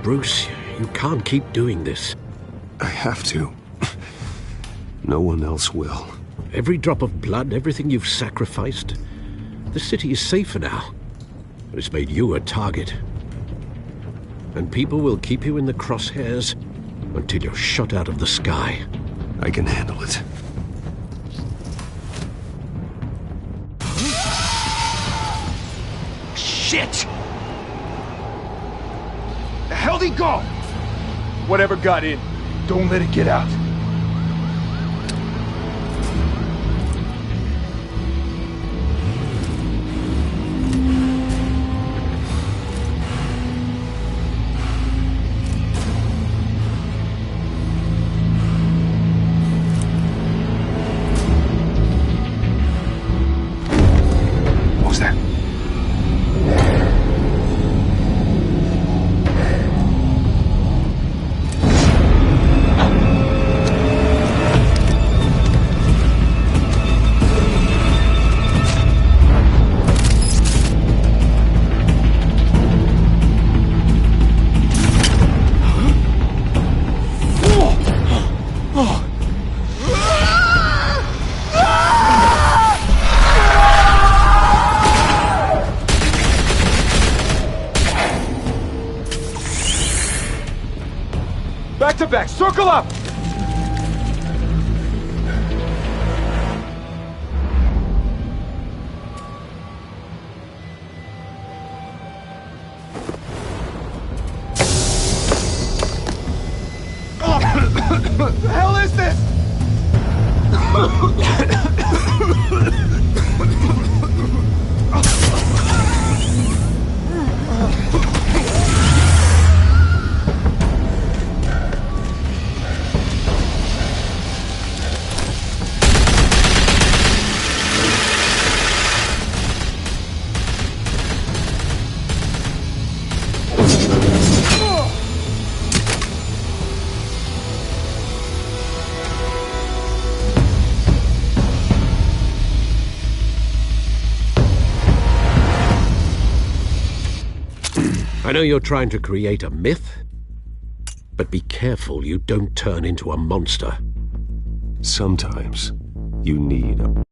Bruce, you can't keep doing this. I have to. No one else will. Every drop of blood, everything you've sacrificed. The city is safer now, but it's made you a target. And people will keep you in the crosshairs until you're shot out of the sky. I can handle it. Shit! The hell'd he go? Whatever got in, don't let it get out. What was that? Back to back, circle up! What the hell is this? I know you're trying to create a myth, but be careful you don't turn into a monster. Sometimes you need a...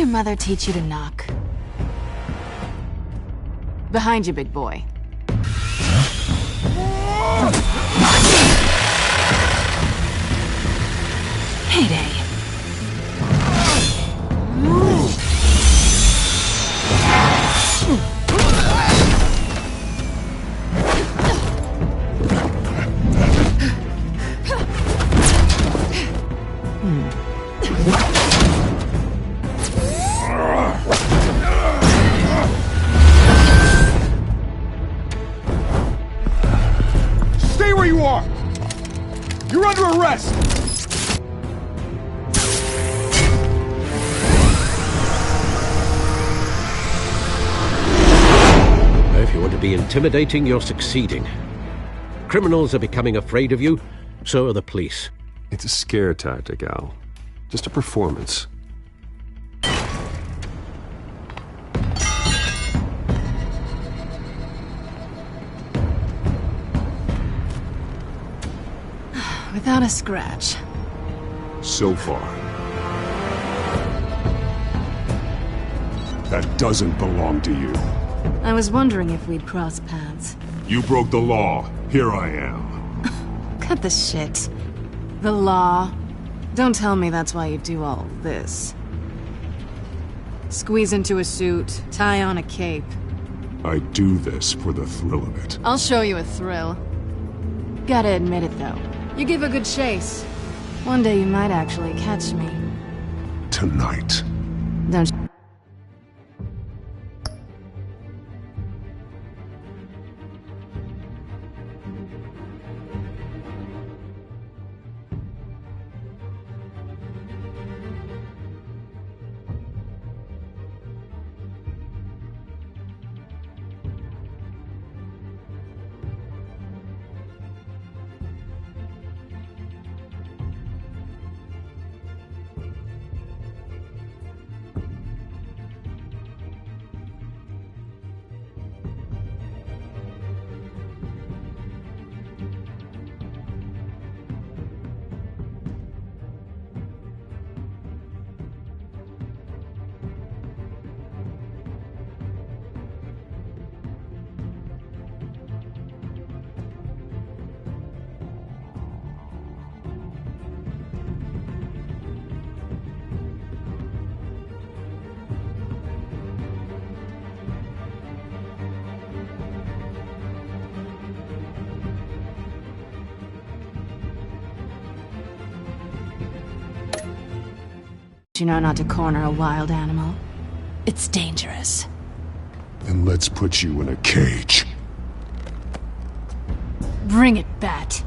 your mother teach you to knock? Behind you, big boy. Heyday. Stay where you are! You're under arrest! If you want to be intimidating, you're succeeding. Criminals are becoming afraid of you, so are the police. It's a scare tactic, Al. Just a performance. Without a scratch. So far. That doesn't belong to you. I was wondering if we'd cross paths. You broke the law. Here I am. Cut the shit. The law. Don't tell me that's why you do all this. Squeeze into a suit, tie on a cape. I do this for the thrill of it. I'll show you a thrill. Gotta admit it, though. You give a good chase. One day you might actually catch me. Tonight. Don't you know not to corner a wild animal? It's dangerous. Then let's put you in a cage. Bring it, Bat.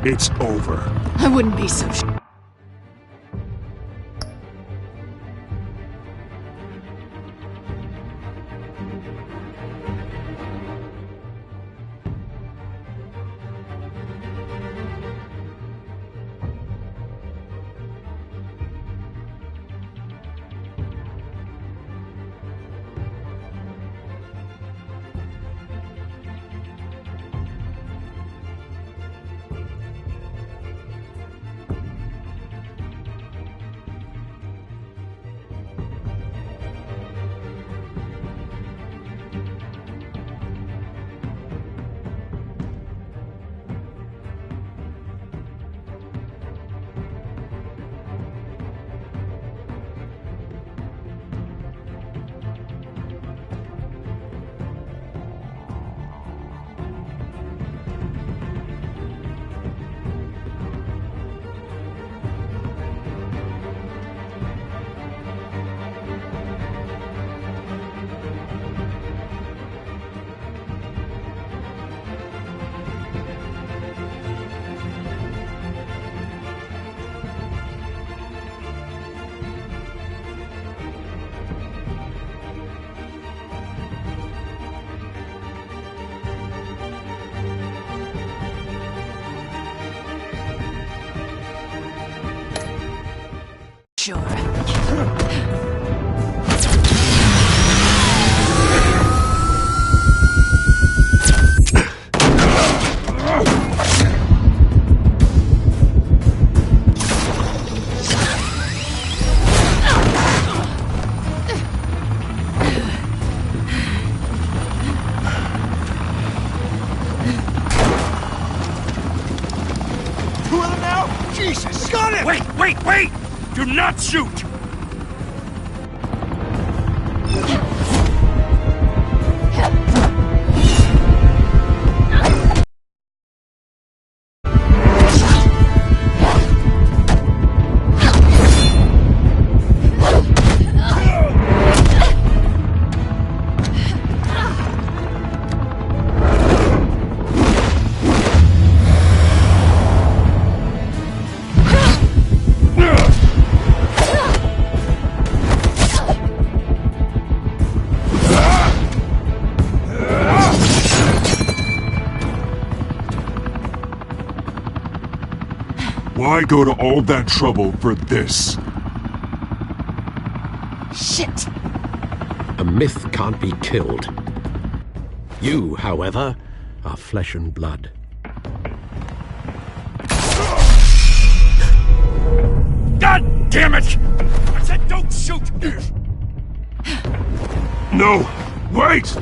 It's over. I wouldn't be so sure. sure. Two of them now? Jesus! Got it! Wait! Do not shoot! Why go to all that trouble for this? Shit! A myth can't be killed. You, however, are flesh and blood. God damn it! I said don't shoot! No! Wait!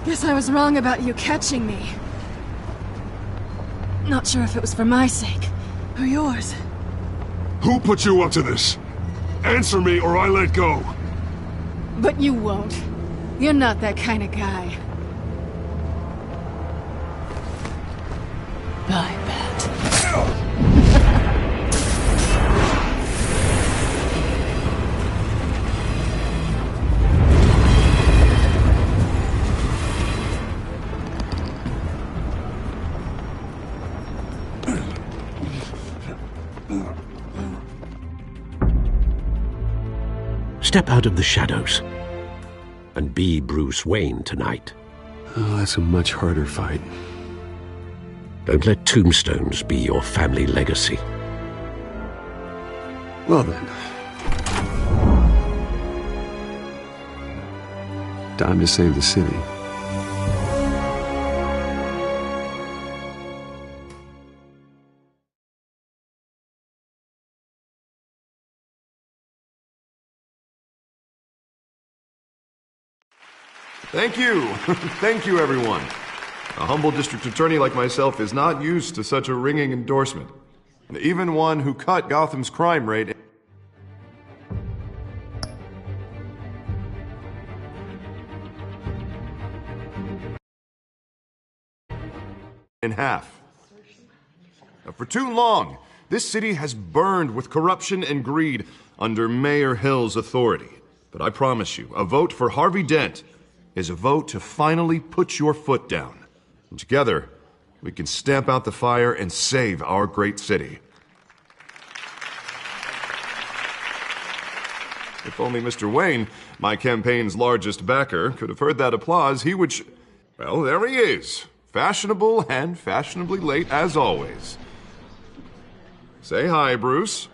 Guess I was wrong about you catching me. Not sure if it was for my sake, or yours. Who put you up to this? Answer me or I let go. But you won't. You're not that kind of guy. I bet. Step out of the shadows and be Bruce Wayne tonight. Oh, that's a much harder fight. Don't let tombstones be your family legacy. Well then. Time to save the city. Thank you. Thank you, everyone. A humble district attorney like myself is not used to such a ringing endorsement. Even one who cut Gotham's crime rate in half. For too long, this city has burned with corruption and greed under Mayor Hill's authority. But I promise you, a vote for Harvey Dent is a vote to finally put your foot down. And together, we can stamp out the fire and save our great city. If only Mr. Wayne, my campaign's largest backer, could have heard that applause, he would well, there he is. Fashionable and fashionably late as always. Say hi, Bruce.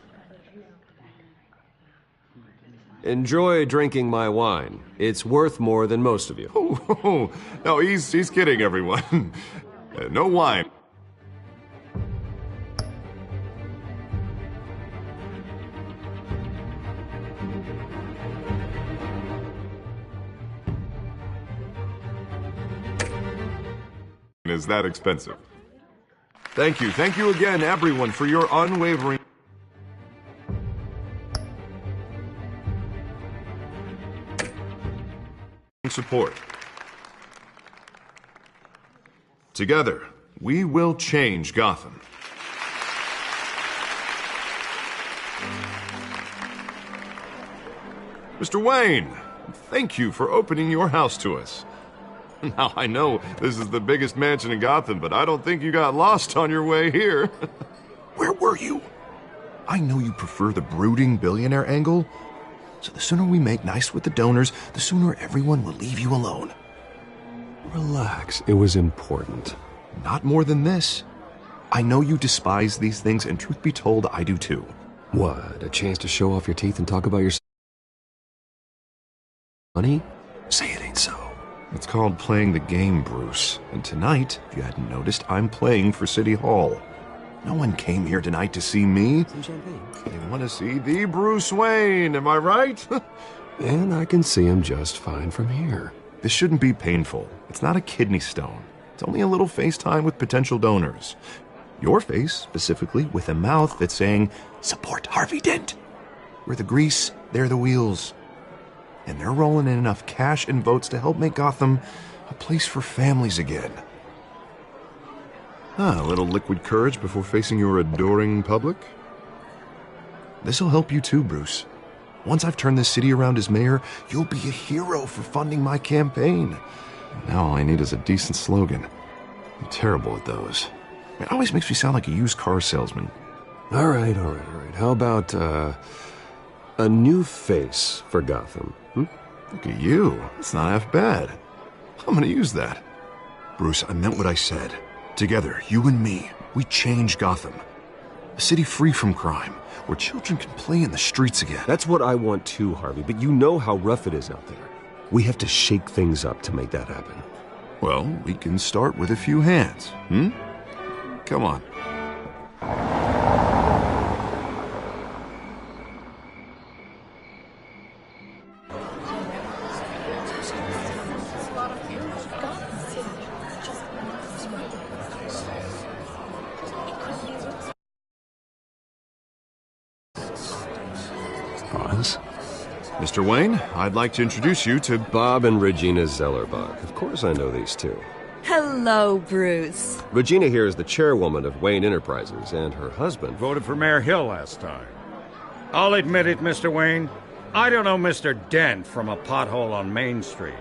Enjoy drinking my wine. It's worth more than most of you. Oh, no, he's kidding, everyone. No wine. Is that expensive? Thank you again, everyone, for your unwavering support. Together, we will change Gotham. Mr. Wayne, thank you for opening your house to us. Now, I know this is the biggest mansion in Gotham, but I don't think you got lost on your way here. Where were you? I know you prefer the brooding billionaire angle, so the sooner we make nice with the donors, the sooner everyone will leave you alone. Relax. It was important. Not more than this. I know you despise these things, and truth be told, I do too. What? A chance to show off your teeth and talk about your money? Say it ain't so. It's called playing the game, Bruce. And tonight, if you hadn't noticed, I'm playing for City Hall. No one came here tonight to see me. Some champagne. They want to see the Bruce Wayne, am I right? And I can see him just fine from here. This shouldn't be painful. It's not a kidney stone. It's only a little FaceTime with potential donors. Your face, specifically, with a mouth that's saying, support Harvey Dent. We're the grease, they're the wheels. And they're rolling in enough cash and votes to help make Gotham a place for families again. A little liquid courage before facing your adoring public. This'll help you too, Bruce. Once I've turned this city around as mayor, you'll be a hero for funding my campaign. Now all I need is a decent slogan. I'm terrible at those. It always makes me sound like a used car salesman. All right. How about, a new face for Gotham? Look at you. That's not half bad. I'm gonna use that. Bruce, I meant what I said. Together, you and me, we change Gotham. A city free from crime, where children can play in the streets again. That's what I want too, Harvey, but you know how rough it is out there. We have to shake things up to make that happen. Well, we can start with a few hands, Come on. Hans? Mr. Wayne, I'd like to introduce you to Bob and Regina Zellerbach. Of course I know these two. Hello, Bruce. Regina here is the chairwoman of Wayne Enterprises, and her husband... Voted for Mayor Hill last time. I'll admit it, Mr. Wayne. I don't know Mr. Dent from a pothole on Main Street,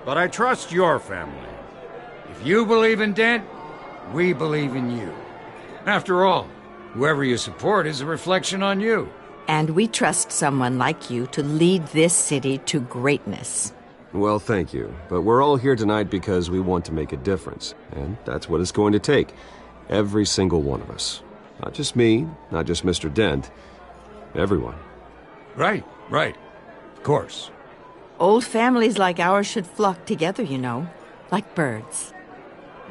but I trust your family. If you believe in Dent, we believe in you. After all, whoever you support is a reflection on you. And we trust someone like you to lead this city to greatness. Well, thank you. But we're all here tonight because we want to make a difference. And that's what it's going to take. Every single one of us. Not just me, not just Mr. Dent. Everyone. Right. Of course. Old families like ours should flock together, you know. Like birds.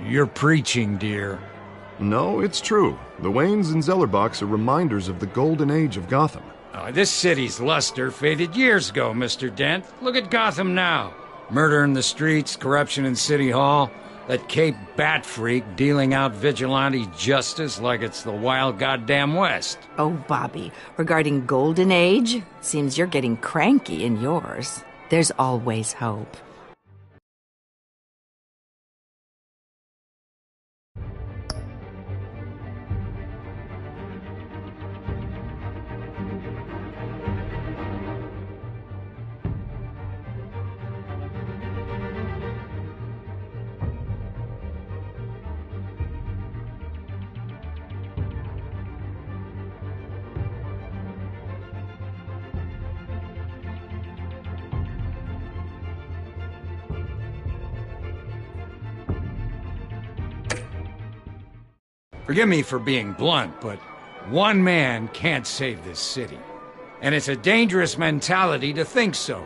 You're preaching, dear. No, it's true. The Waynes and Zellerbachs are reminders of the golden age of Gotham. This city's luster faded years ago, Mr. Dent. Look at Gotham now. Murder in the streets, corruption in City Hall, that Cape Bat freak dealing out vigilante justice like it's the wild goddamn West. Oh, Bobby, regarding Golden Age, seems you're getting cranky in yours. There's always hope. Forgive me for being blunt, but one man can't save this city. And it's a dangerous mentality to think so.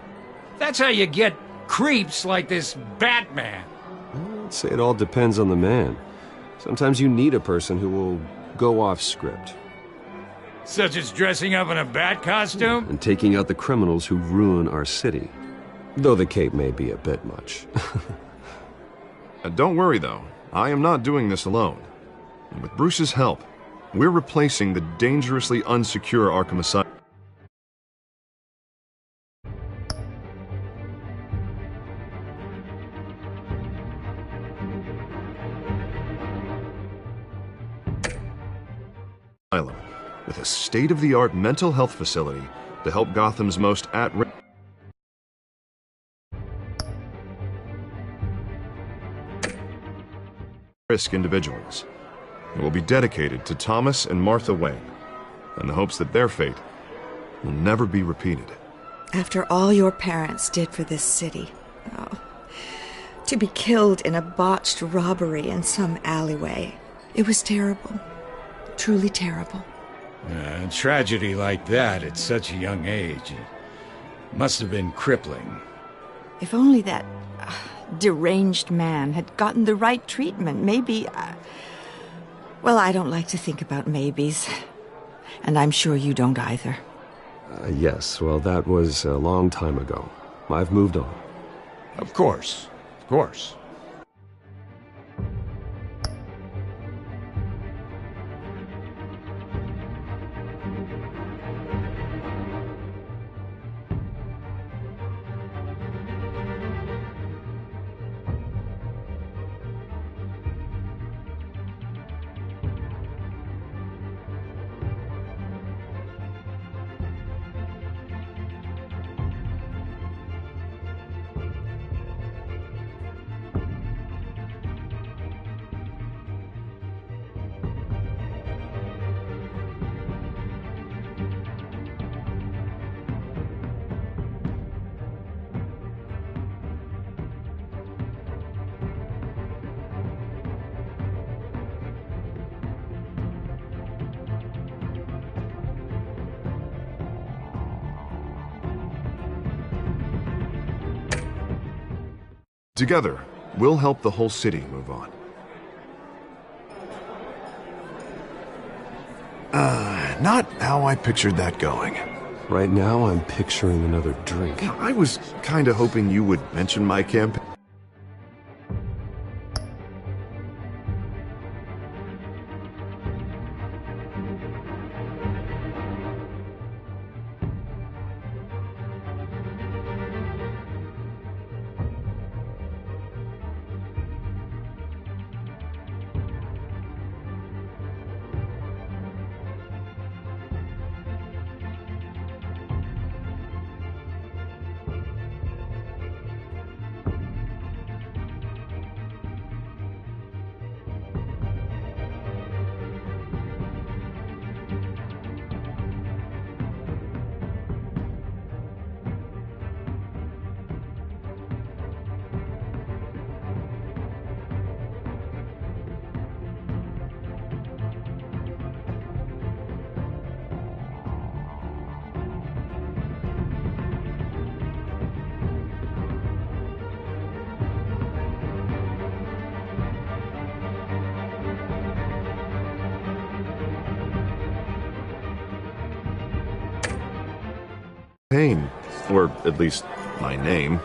That's how you get creeps like this Batman. I'd say it all depends on the man. Sometimes you need a person who will go off script. Such as dressing up in a bat costume? And taking out the criminals who ruin our city. Though the cape may be a bit much. Don't worry, though. I am not doing this alone. And with Bruce's help, we're replacing the dangerously unsecure Arkham Asylum. With a state-of-the-art mental health facility to help Gotham's most at-risk individuals. It will be dedicated to Thomas and Martha Wayne, in the hopes that their fate will never be repeated. After all your parents did for this city, to be killed in a botched robbery in some alleyway, it was terrible. Truly terrible. A tragedy like that at such a young age must have been crippling. If only that deranged man had gotten the right treatment, maybe... Well, I don't like to think about maybes. And I'm sure you don't either. Yes, well, that was a long time ago. I've moved on. Of course. Of course. Together, we'll help the whole city move on. Not how I pictured that going. Right now, I'm picturing another drink. I was kinda hoping you would mention my campaign. campaign. Or at least my name.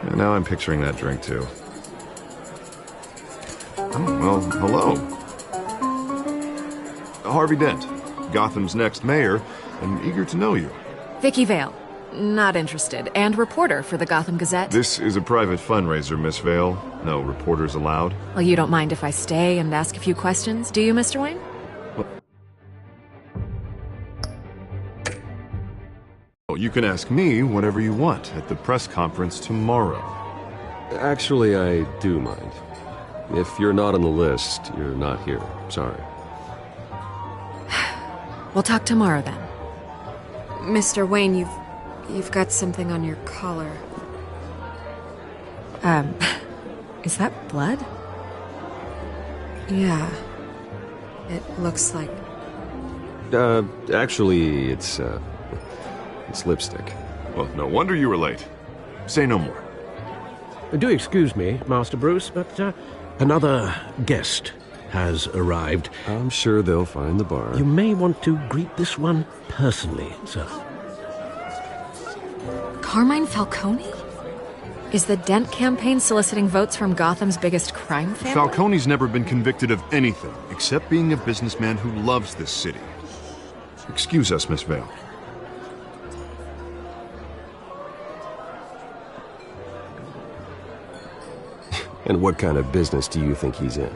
And now I'm picturing that drink too. Oh, well, hello. Harvey Dent, Gotham's next mayor, and eager to know you. Vicky Vale. Not interested. And reporter for the Gotham Gazette. This is a private fundraiser, Miss Vale. No reporters allowed. Well, you don't mind if I stay and ask a few questions, do you, Mr. Wayne? Well, you can ask me whatever you want at the press conference tomorrow. Actually, I do mind. If you're not on the list, you're not here. Sorry. We'll talk tomorrow then. Mr. Wayne, you've got something on your collar. Is that blood? Yeah. It looks like... Actually, it's lipstick. Well, no wonder you were late. Say no more. Do excuse me, Master Bruce, but another guest has arrived. I'm sure they'll find the bar. You may want to greet this one personally, sir. Carmine Falcone? Is the Dent campaign soliciting votes from Gotham's biggest crime family? Falcone's never been convicted of anything except being a businessman who loves this city. Excuse us, Miss Vale. And what kind of business do you think he's in?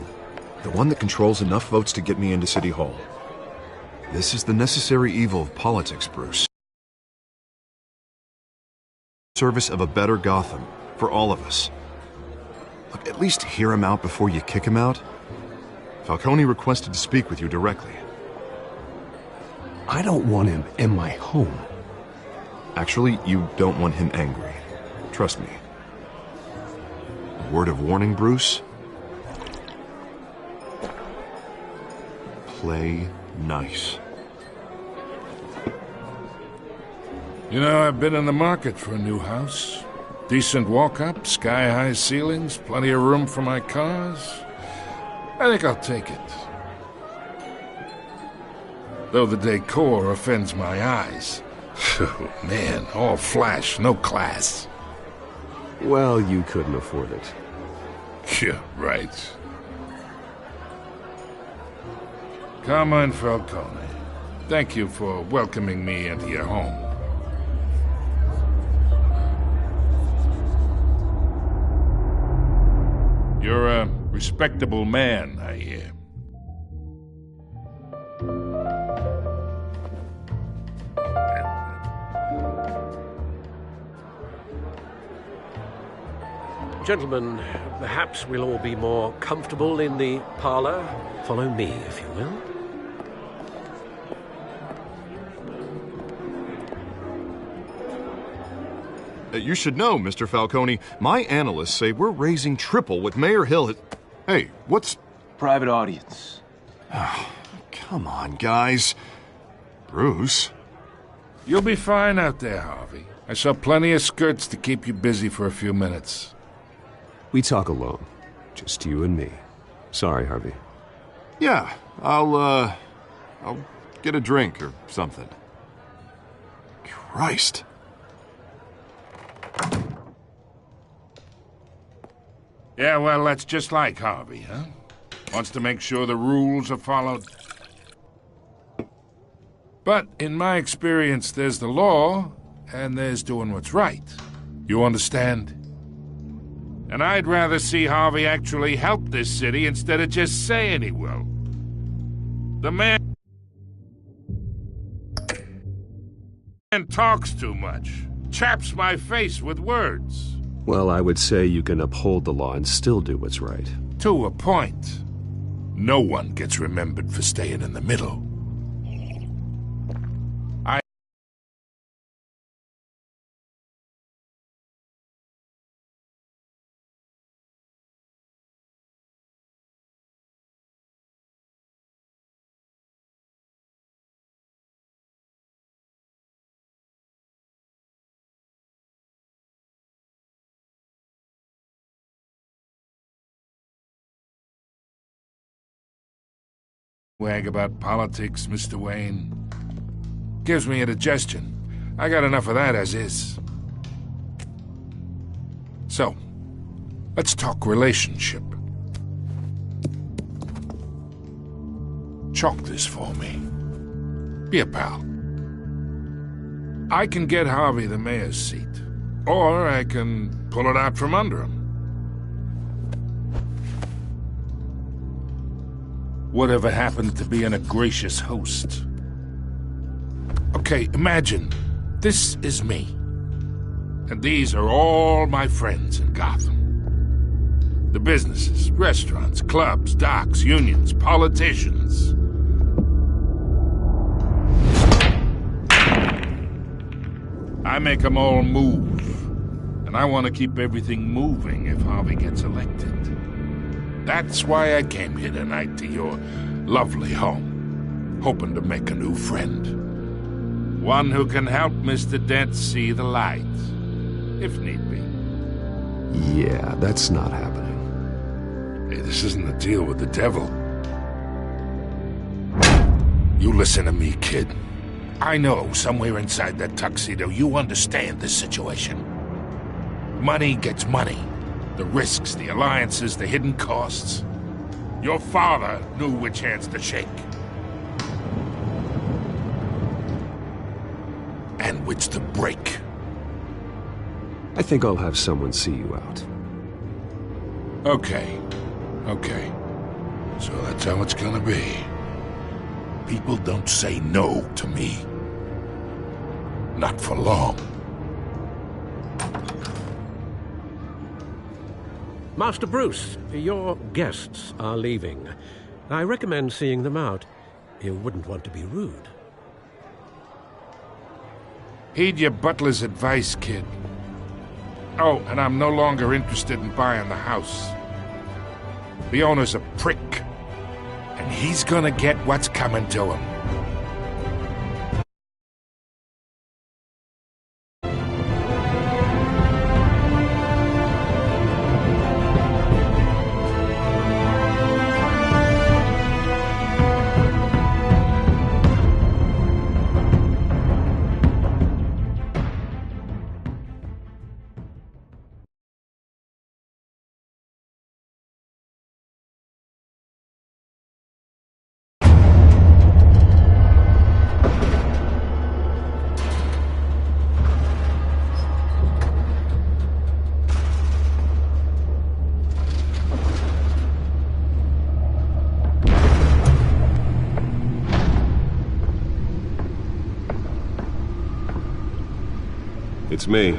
The one that controls enough votes to get me into City Hall. This is the necessary evil of politics, Bruce. Service of a better Gotham, for all of us. Look, at least hear him out before you kick him out. Falcone requested to speak with you directly. I don't want him in my home. Actually, you don't want him angry. Trust me. A word of warning, Bruce? Play nice. You know, I've been in the market for a new house. Decent walk-up, sky-high ceilings, plenty of room for my cars. I think I'll take it. Though the decor offends my eyes. Oh, man, all flash, no class. Well, you couldn't afford it. Yeah, right. Carmine Falcone, thank you for welcoming me into your home. You're a respectable man, I hear. Gentlemen, perhaps we'll all be more comfortable in the parlor. Follow me, if you will. You should know, Mr. Falcone, my analysts say we're raising triple what Mayor Hill has... Hey, what's... Private audience. Come on, guys. Bruce? You'll be fine out there, Harvey. I saw plenty of skirts to keep you busy for a few minutes. We talk alone. Just you and me. Sorry, Harvey. Yeah, I'll get a drink or something. Christ. Yeah, well, that's just like Harvey, huh? Wants to make sure the rules are followed. But in my experience, there's the law, and there's doing what's right. You understand? And I'd rather see Harvey actually help this city instead of just saying he will. The man talks too much. Chaps my face with words. Well, I would say you can uphold the law and still do what's right. To a point. No one gets remembered for staying in the middle. Wag about politics, Mr. Wayne. Gives me indigestion. I got enough of that as is. So, let's talk relationship. Chalk this for me. Be a pal. I can get Harvey the mayor's seat, or I can pull it out from under him. Whatever happened to being a gracious host? Okay, imagine this is me, and these are all my friends in Gotham. The businesses, restaurants, clubs, docks, unions, politicians. I make them all move, and I want to keep everything moving if Harvey gets elected. That's why I came here tonight to your lovely home, hoping to make a new friend. One who can help Mr. Dent see the light, if need be. Yeah, that's not happening. Hey, this isn't a deal with the devil. You listen to me, kid. I know somewhere inside that tuxedo you understand this situation. Money gets money. The risks, the alliances, the hidden costs. Your father knew which hands to shake. And which to break. I think I'll have someone see you out. Okay. So that's how it's gonna be. People don't say no to me. Not for long. Master Bruce, your guests are leaving. I recommend seeing them out. You wouldn't want to be rude. Heed your butler's advice, kid. Oh, and I'm no longer interested in buying the house. The owner's a prick, and he's gonna get what's coming to him. It's me.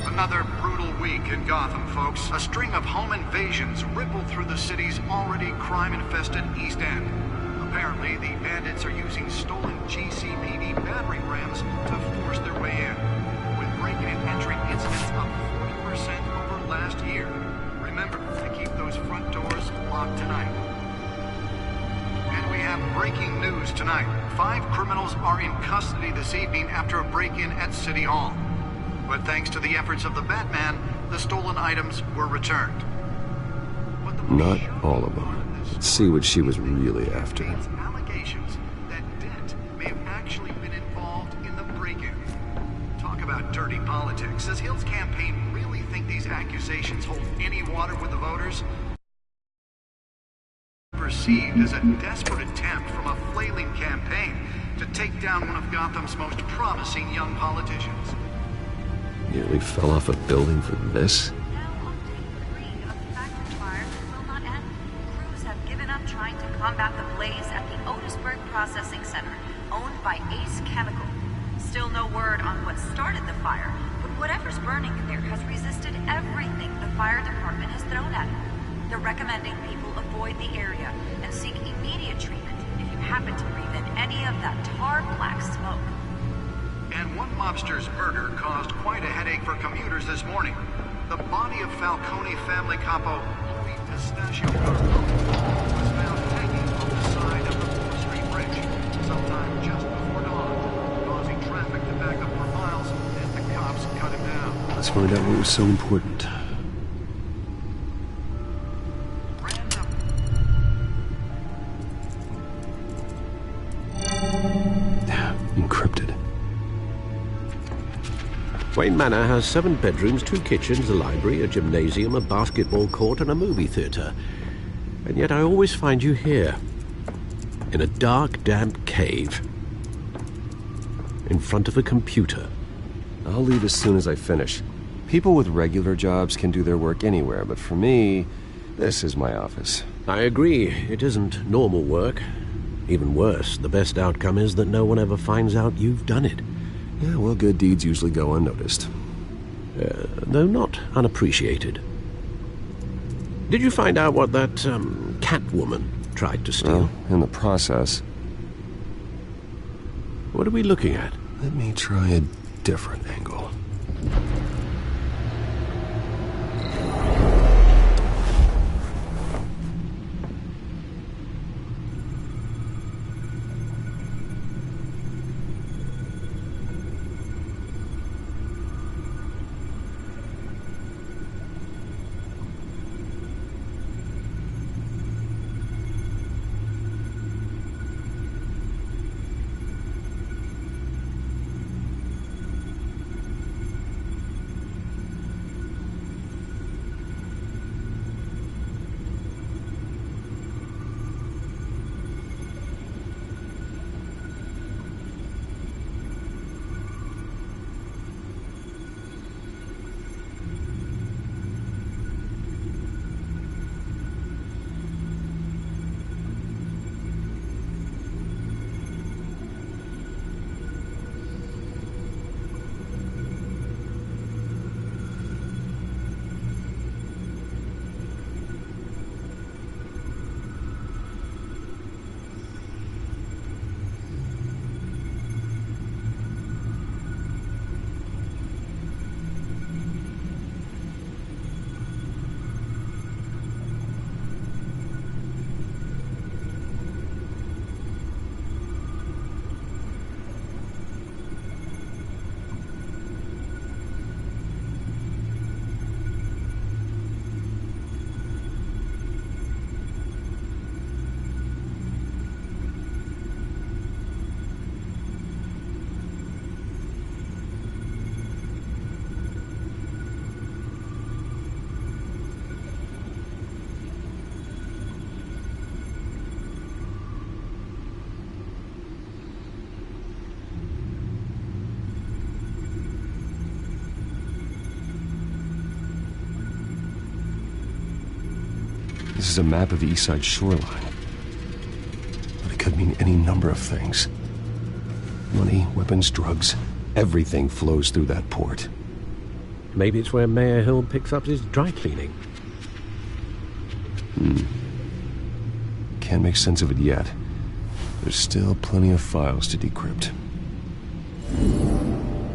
Another brutal week in Gotham, folks. A string of home invasions rippled through the city's already crime-infested East End. Apparently, the bandits are using stolen GCPD battering rams to force their way in, with break-in and entry incidents up 40% over last year. Remember to keep those front doors locked tonight. And we have breaking news tonight. 5 criminals are in custody this evening after a break-in at City Hall. But thanks to the efforts of the Batman, the stolen items were returned. Not all of them. Let's see what she was really after. Allegations that Dent may have actually been involved in the break-in. Talk about dirty politics. Does Hill's campaign really think these accusations hold any water with the voters? Perceived as a desperate attempt from a flailing campaign to take down one of Gotham's most promising young politicians. Nearly fell off a building for this? Crews have given up trying to combat the blaze at the Otisburg Processing Center, owned by Ace Chemical. Still no word on what started the fire, but whatever's burning there has resisted everything the fire department has thrown at it. They're recommending people avoid the area and seek immediate treatment if you happen to breathe in any of that tar black smoke. And one mobster's murder caused quite a headache for commuters this morning. The body of Falcone family capo Louis Pistachio Carbone was found hanging on the side of the 4th Street Bridge sometime just before dawn, causing traffic to back up for miles as the cops cut him down. Let's find out what was so important. Encrypted. Wayne Manor has 7 bedrooms, 2 kitchens, a library, a gymnasium, a basketball court, and a movie theater. And yet I always find you here, in a dark, damp cave, in front of a computer. I'll leave as soon as I finish. People with regular jobs can do their work anywhere, but for me, this is my office. I agree. It isn't normal work. Even worse, the best outcome is that no one ever finds out you've done it. Yeah, well, good deeds usually go unnoticed. Though not unappreciated. Did you find out what that, Catwoman tried to steal? Well, in the process. What are we looking at? Let me try a different angle. This is a map of the East Side shoreline. But it could mean any number of things. Money, weapons, drugs, everything flows through that port. Maybe it's where Mayor Hill picks up his dry cleaning. Can't make sense of it yet. There's still plenty of files to decrypt.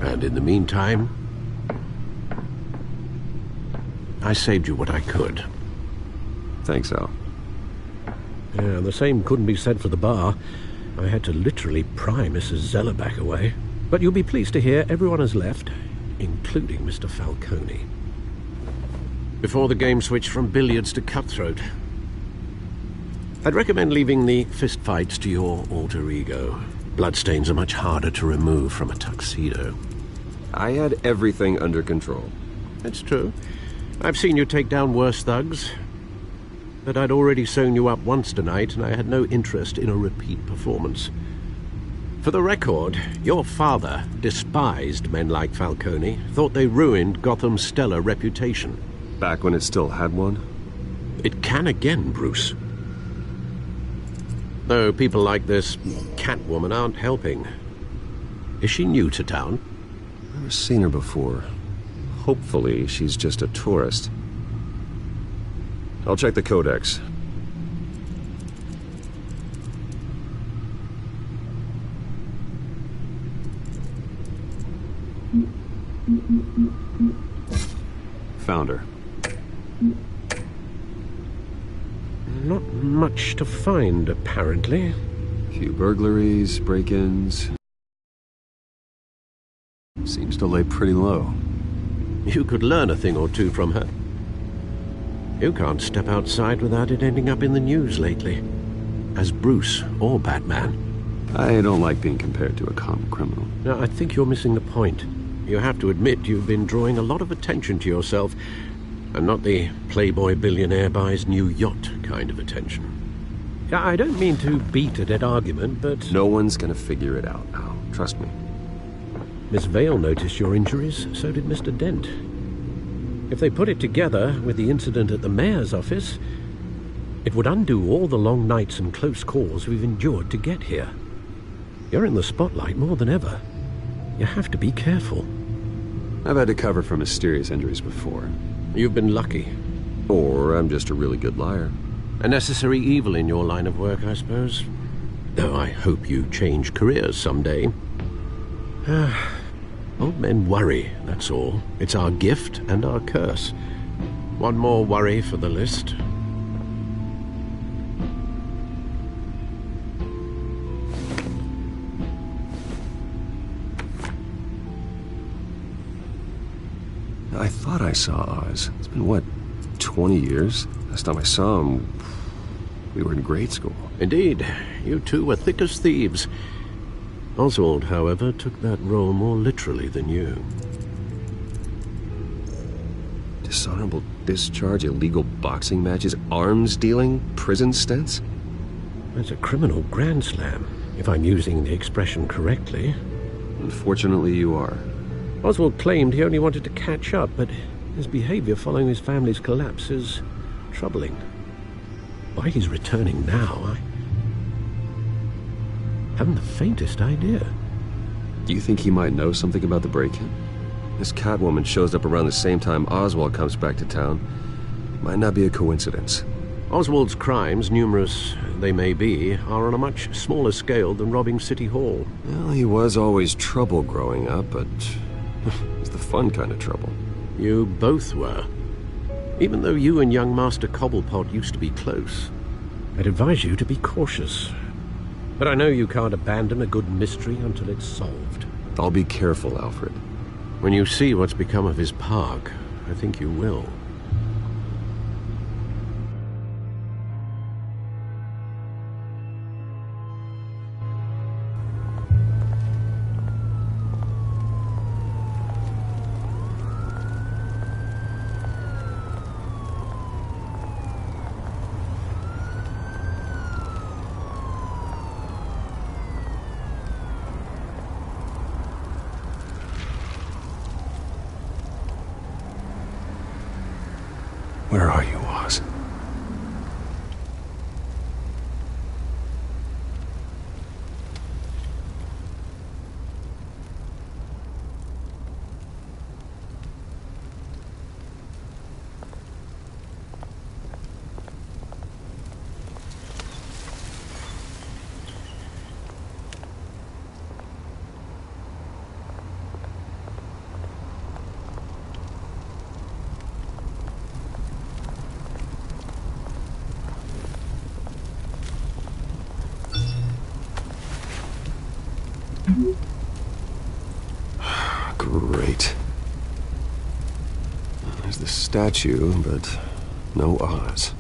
And in the meantime, I saved you what I could. Thanks, Al. Yeah, the same couldn't be said for the bar. I had to literally pry Mrs. Zellerback away. But you'll be pleased to hear everyone has left, including Mr. Falcone. Before the game switched from billiards to cutthroat. I'd recommend leaving the fistfights to your alter ego. Bloodstains are much harder to remove from a tuxedo. I had everything under control. That's true. I've seen you take down worse thugs. But I'd already sewn you up once tonight, and I had no interest in a repeat performance. For the record, your father despised men like Falcone, thought they ruined Gotham's stellar reputation. Back when it still had one? It can again, Bruce. Though people like this Catwoman aren't helping. Is she new to town? Never seen her before. Hopefully, she's just a tourist. I'll check the codex. Found her. Not much to find, apparently. Few burglaries, break-ins. Seems to lay pretty low. You could learn a thing or two from her. You can't step outside without it ending up in the news lately. As Bruce or Batman. I don't like being compared to a common criminal. No, I think you're missing the point. You have to admit you've been drawing a lot of attention to yourself, and not the playboy billionaire buys new yacht kind of attention. I don't mean to beat a dead argument, but... No one's gonna figure it out, Al. Trust me. Miss Vale noticed your injuries, so did Mr. Dent. If they put it together with the incident at the mayor's office, it would undo all the long nights and close calls we've endured to get here. You're in the spotlight more than ever. You have to be careful. I've had to cover for mysterious injuries before. You've been lucky. Or I'm just a really good liar. A necessary evil in your line of work, I suppose. Though I hope you change careers someday. Old men worry, that's all. It's our gift and our curse. One more worry for the list. I thought I saw Oz. It's been, what, 20 years? Last time I saw him, we were in grade school. Indeed. You two were thick as thieves. Oswald, however, took that role more literally than you. Dishonorable discharge, illegal boxing matches, arms dealing, prison stints? That's a criminal grand slam, if I'm using the expression correctly. Unfortunately, you are. Oswald claimed he only wanted to catch up, but his behavior following his family's collapse is troubling. Why he's returning now, I haven't the faintest idea. Do you think he might know something about the break-in? This Catwoman shows up around the same time Oswald comes back to town. Might not be a coincidence. Oswald's crimes, numerous they may be, are on a much smaller scale than robbing City Hall. Well, he was always trouble growing up, but it's the fun kind of trouble. You both were. Even though you and young Master Cobblepot used to be close, I'd advise you to be cautious. But I know you can't abandon a good mystery until it's solved. I'll be careful, Alfred. When you see what's become of his park, I think you will. Where are you, Oz? Great. There's the statue, but no Oz.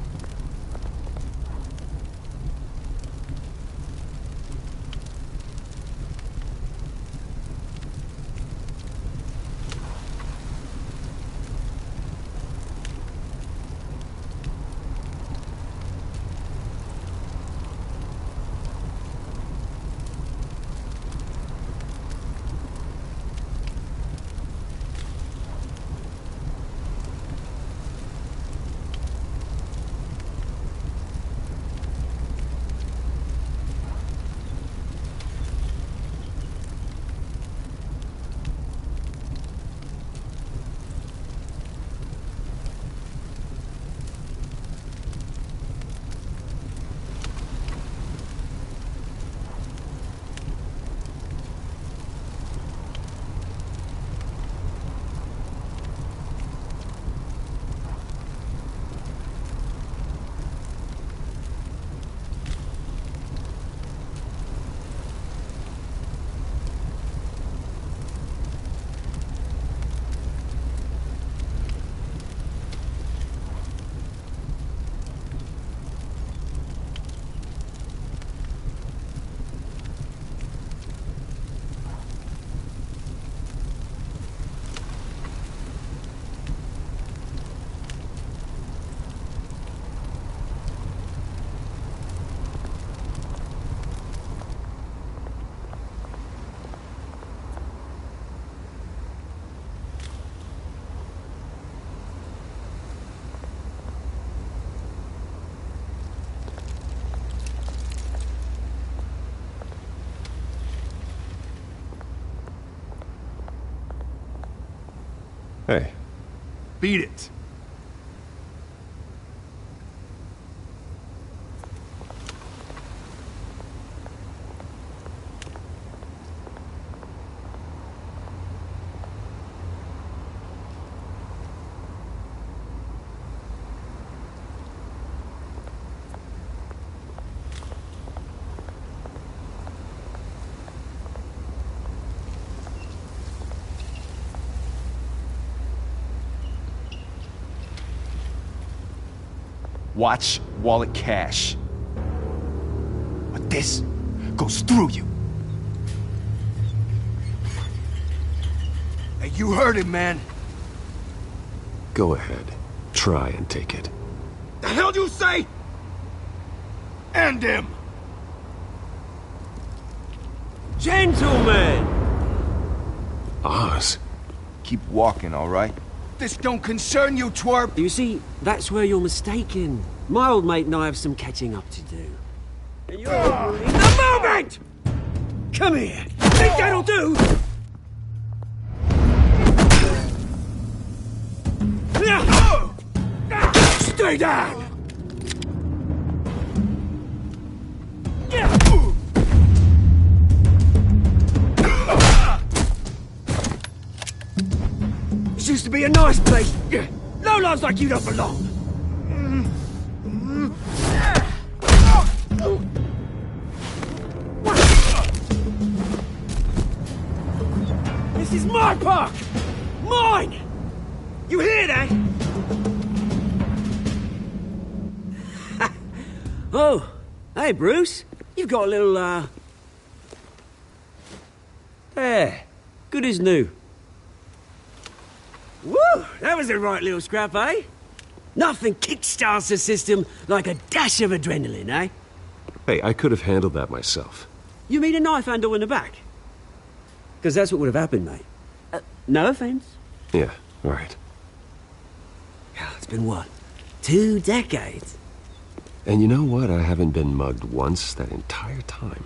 Hey. Beat it. Watch wallet cash. But this goes through you. Hey, you heard it, man. Go ahead. Try and take it. The hell you say? End him! Gentlemen! Oz. Keep walking, all right? This don't concern you, twerp! You see, that's where you're mistaken. My old mate and I have some catching up to do. And you're ruining the moment! Come here! Think that'll do? Stay down! This used to be a nice place. No lives like you don't belong. This is my park! Mine! You hear that? Oh, hey Bruce. You've got a little, There. Good as new. Woo! That was a right little scrap, eh? Nothing kickstarts the system like a dash of adrenaline, eh? Hey, I could have handled that myself. You mean a knife handle in the back? Because that's what would have happened, mate. No offense. Yeah, right. It's been what? 2 decades? And you know what? I haven't been mugged once that entire time.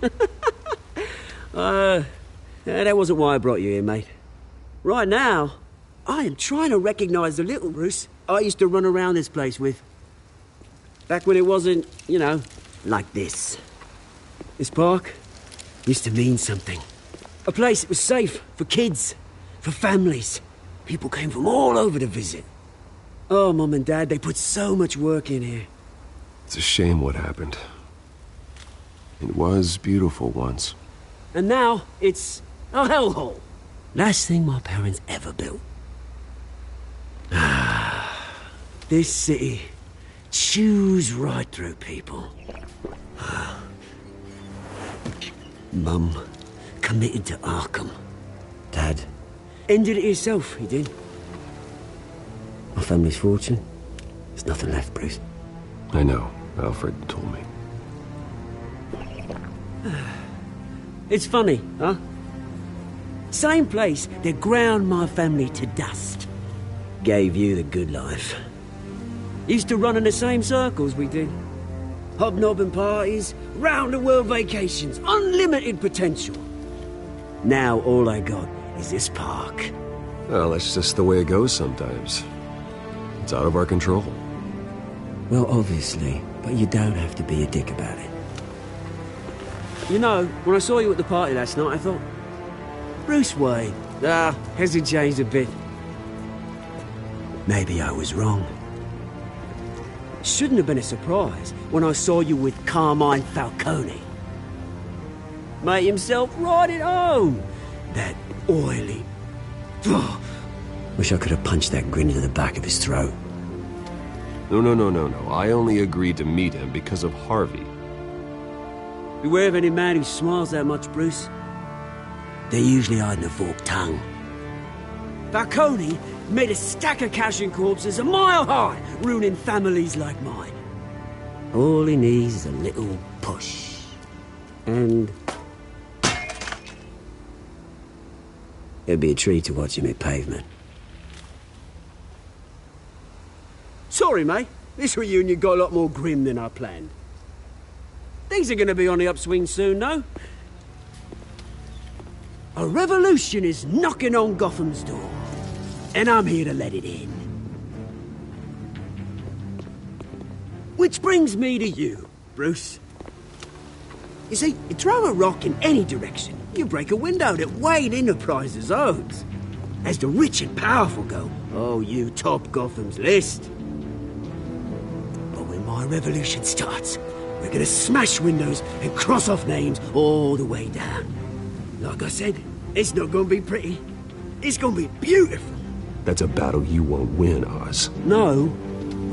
That wasn't why I brought you here, mate. Right now, I am trying to recognize the little Bruce I used to run around this place with. Back when it wasn't, you know, like this. This park used to mean something. A place that was safe for kids, for families. People came from all over to visit. Oh, Mum and Dad, they put so much work in here. It's a shame what happened. It was beautiful once. And now, it's a hellhole. Last thing my parents ever built. This city chews right through people. Mum committed to Arkham. Dad ended it himself, he did. My family's fortune. There's nothing left, Bruce. I know. Alfred told me. It's funny, huh? Same place that ground my family to dust. Gave you the good life. Used to run in the same circles we did. Hobnobbing parties, round-the-world vacations, unlimited potential. Now all I got is this park. Well, that's just the way it goes sometimes. It's out of our control. Well, obviously, but you don't have to be a dick about it. You know, when I saw you at the party last night, I thought, Bruce Wayne. Hasn't changed a bit. Maybe I was wrong. Shouldn't have been a surprise when I saw you with Carmine Falcone. Made himself right at home. That oily... Wish I could have punched that grin into the back of his throat. No. I only agreed to meet him because of Harvey. Beware of any man who smiles that much, Bruce. They're usually hiding a forked tongue. Falcone made a stack of cashing corpses a mile high, ruining families like mine. All he needs is a little push. And... it'd be a treat to watch him hit pavement. Sorry, mate. This reunion got a lot more grim than I planned. Things are going to be on the upswing soon, though. A revolution is knocking on Gotham's door. and I'm here to let it in. Which brings me to you, Bruce. You see, you throw a rock in any direction, you break a window that Wayne Enterprises owns. As the rich and powerful go, oh, you top Gotham's list. But when my revolution starts, we're gonna smash windows and cross off names all the way down. Like I said, it's not gonna be pretty. It's gonna be beautiful. That's a battle you won't win, Oz. No.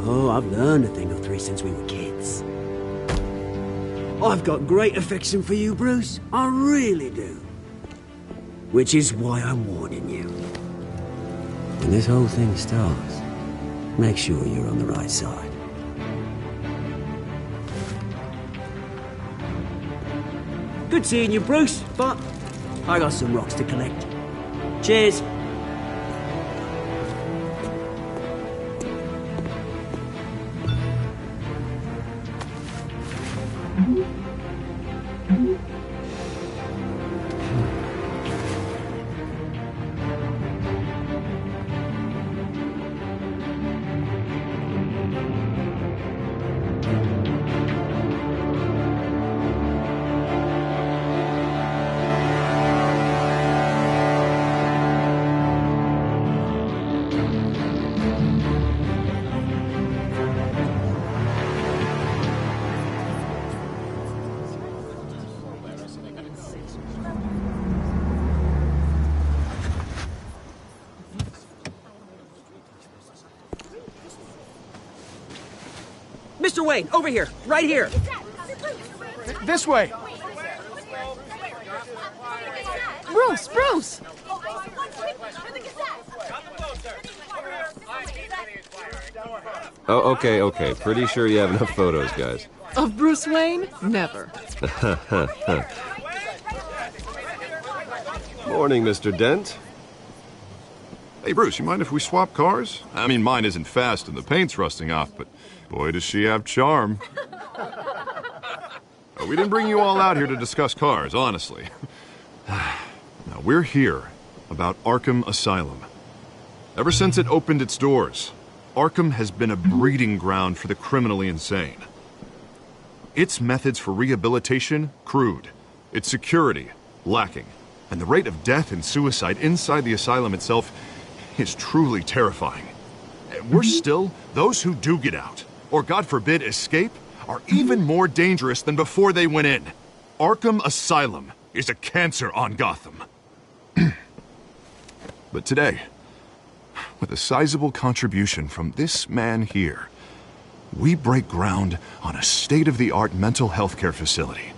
Oh, I've learned a thing or three since we were kids. I've got great affection for you, Bruce. I really do. Which is why I'm warning you. When this whole thing starts, make sure you're on the right side. Good seeing you, Bruce, but I got some rocks to collect. Cheers. Mr. Wayne, over here, right here. This way. Bruce, Bruce! Oh, okay. Pretty sure you have enough photos, guys. Of Bruce Wayne? Never. Morning, Mr. Dent. Hey, Bruce, you mind if we swap cars? I mean, mine isn't fast and the paint's rusting off, but boy, does she have charm. We didn't bring you all out here to discuss cars, honestly. Now, we're here about Arkham Asylum. Ever since it opened its doors, Arkham has been a breeding ground for the criminally insane. Its methods for rehabilitation, crude. Its security, lacking. And the rate of death and suicide inside the asylum itself is truly terrifying. Worse still, those who do get out, or God forbid escape, are even more dangerous than before they went in. Arkham Asylum is a cancer on Gotham. But today, with a sizable contribution from this man here, we break ground on a state-of-the-art mental health care facility.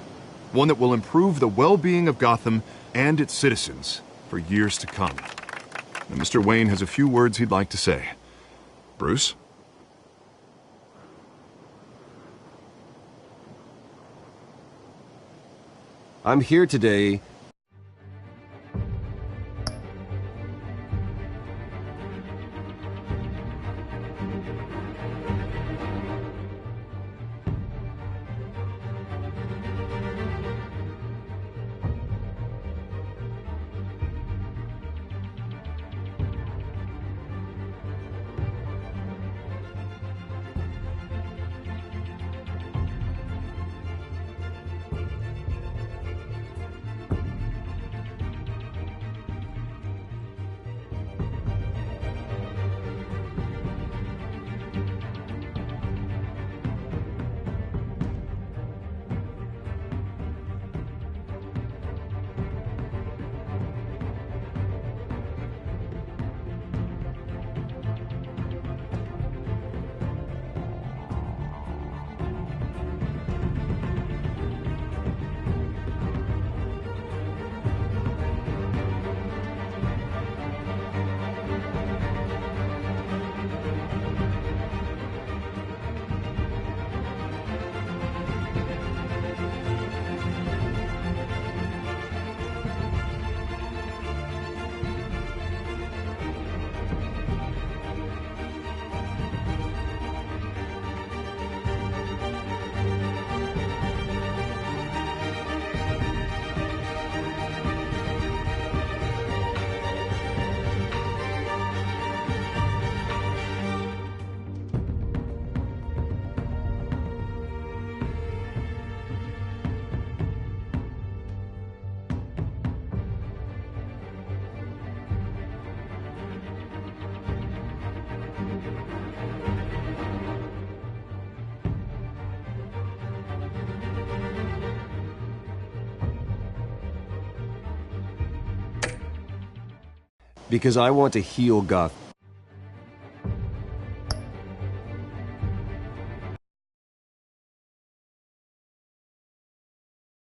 One that will improve the well-being of Gotham and its citizens for years to come. Now, Mr. Wayne has a few words he'd like to say. Bruce? I'm here today Because I want to heal Goth